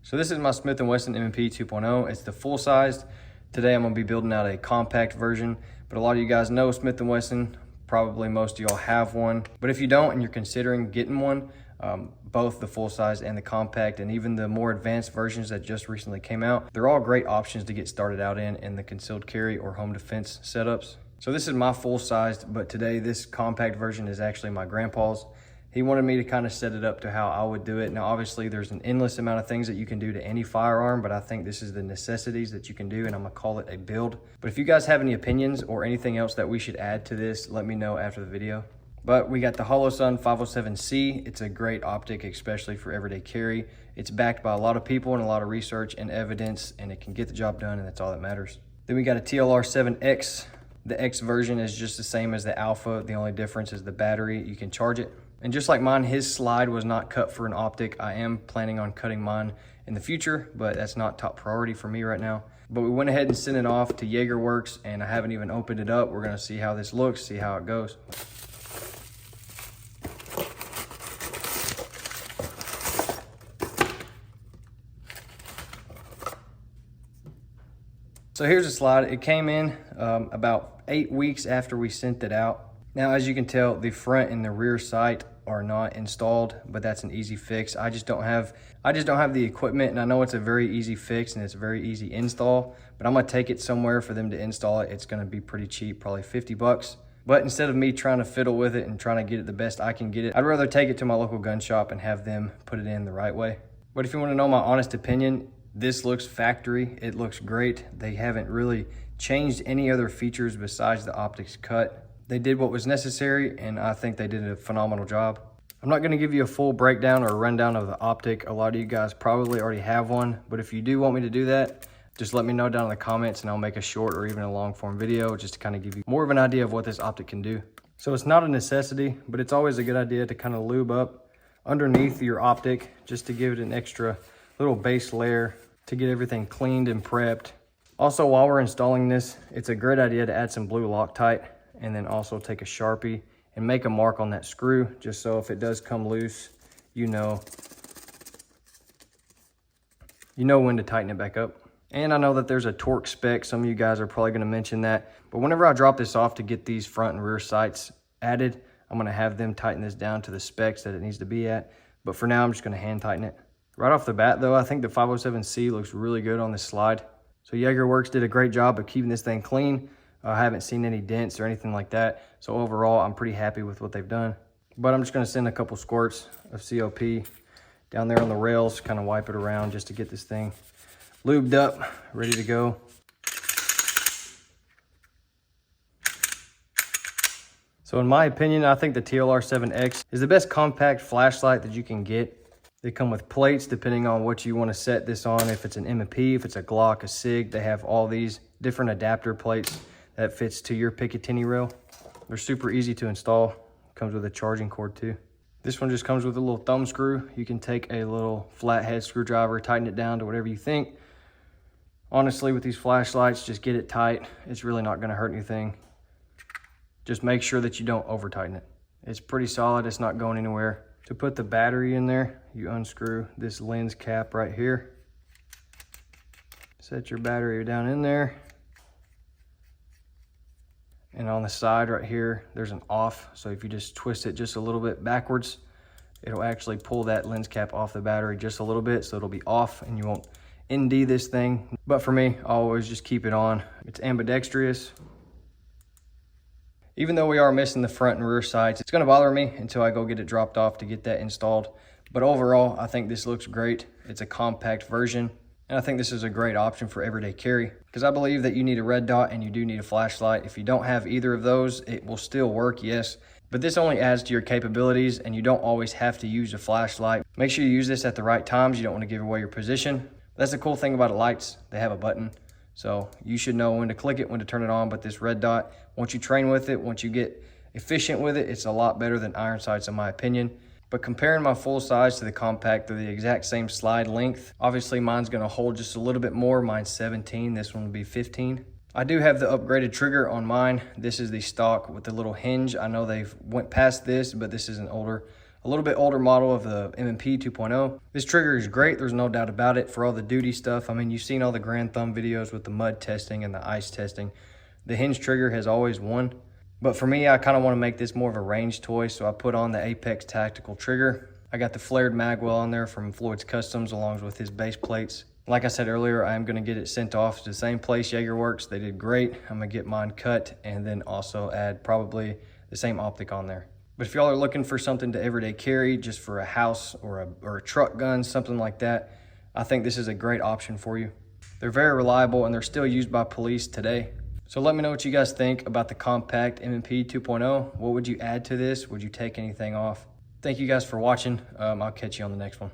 So this is my Smith & Wesson M&P 2.0. It's the full sized. Today I'm gonna be building out a compact version, but a lot of you guys know Smith & Wesson. Probably most of y'all have one. But if you don't and you're considering getting one, both the full size and the compact and even the more advanced versions that just recently came out, they're all great options to get started out in the concealed carry or home defense setups. So this is my full sized, but today this compact version is actually my grandpa's. He wanted me to kind of set it up to how I would do it. Now, obviously there's an endless amount of things that you can do to any firearm, but I think this is the necessities that you can do, and I'm gonna call it a build. But if you guys have any opinions or anything else that we should add to this, let me know after the video. But we got the Wesson 507C. It's a great optic, especially for everyday carry. It's backed by a lot of people and a lot of research and evidence, and it can get the job done, and that's all that matters. Then we got a TLR 7X. The X version is just the same as the Alpha. The only difference is the battery. You can charge it. And just like mine, his slide was not cut for an optic. I am planning on cutting mine in the future, but that's not top priority for me right now. But we went ahead and sent it off to JagerWorks, and I haven't even opened it up. We're gonna see how this looks, see how it goes. So here's the slide. It came in about 8 weeks after we sent it out. Now, as you can tell, the front and the rear sight are not installed, but that's an easy fix. I just don't have the equipment, and I know it's a very easy fix and it's a very easy install, but I'm gonna take it somewhere for them to install it. It's gonna be pretty cheap, probably 50 bucks. But instead of me trying to fiddle with it and trying to get it the best I can get it, I'd rather take it to my local gun shop and have them put it in the right way. But if you wanna know my honest opinion, this looks factory. It looks great. They haven't really changed any other features besides the optics cut. They did what was necessary, and I think they did a phenomenal job. I'm not gonna give you a full breakdown or a rundown of the optic. A lot of you guys probably already have one, but if you do want me to do that, just let me know down in the comments and I'll make a short or even a long form video just to kind of give you more of an idea of what this optic can do. So it's not a necessity, but it's always a good idea to kind of lube up underneath your optic just to give it an extra little base layer to get everything cleaned and prepped. Also, while we're installing this, it's a great idea to add some blue Loctite and then also take a Sharpie and make a mark on that screw, just so if it does come loose, you know when to tighten it back up. And I know that there's a torque spec. Some of you guys are probably gonna mention that, but whenever I drop this off to get these front and rear sights added, I'm gonna have them tighten this down to the specs that it needs to be at. But for now, I'm just gonna hand tighten it. Right off the bat though, I think the 507C looks really good on this slide. So JagerWorks did a great job of keeping this thing clean. I haven't seen any dents or anything like that. So overall, I'm pretty happy with what they've done. But I'm just gonna send a couple squirts of COP down there on the rails, kind of wipe it around just to get this thing lubed up, ready to go. So in my opinion, I think the TLR 7X is the best compact flashlight that you can get. They come with plates depending on what you want to set this on. If it's an M&P, if it's a Glock, a SIG, they have all these different adapter plates that fits to your Picatinny rail. They're super easy to install. Comes with a charging cord too. This one just comes with a little thumb screw. You can take a little flathead screwdriver, tighten it down to whatever you think. Honestly, with these flashlights, just get it tight. It's really not gonna hurt anything. Just make sure that you don't over tighten it. It's pretty solid, it's not going anywhere. To put the battery in there, you unscrew this lens cap right here. Set your battery down in there. And on the side right here, there's an off. So if you just twist it just a little bit backwards, it'll actually pull that lens cap off the battery just a little bit, so it'll be off and you won't ND this thing. But for me, I always just keep it on. It's ambidextrous. Even though we are missing the front and rear sights, it's gonna bother me until I go get it dropped off to get that installed. But overall, I think this looks great. It's a compact version. And I think this is a great option for everyday carry, because I believe that you need a red dot and you do need a flashlight. If you don't have either of those, it will still work, yes, but this only adds to your capabilities and you don't always have to use a flashlight. Make sure you use this at the right times. You don't want to give away your position. That's the cool thing about the lights. They have a button, so you should know when to click it, when to turn it on. But this red dot, once you train with it, once you get efficient with it, it's a lot better than iron sights in my opinion. But comparing my full size to the compact, they're the exact same slide length. Obviously mine's gonna hold just a little bit more. Mine's 17, this one will be 15. I do have the upgraded trigger on mine. This is the stock with the little hinge. I know they've went past this, but this is an older a little bit older model of the M&P 2.0. This trigger is great, there's no doubt about it, for all the duty stuff. I mean, you've seen all the Grand Thumb videos with the mud testing and the ice testing. The hinge trigger has always won. But for me, I kind of want to make this more of a range toy, so I put on the Apex Tactical trigger. I got the flared magwell on there from Floyd's Customs along with his base plates. Like I said earlier, I am going to get it sent off to the same place, Jaegerworks. They did great. I'm going to get mine cut and then also add probably the same optic on there. But if y'all are looking for something to everyday carry, just for a house or a truck gun, something like that, I think this is a great option for you. They're very reliable and they're still used by police today. So let me know what you guys think about the compact M&P 2.0. What would you add to this? Would you take anything off? Thank you guys for watching. I'll catch you on the next one.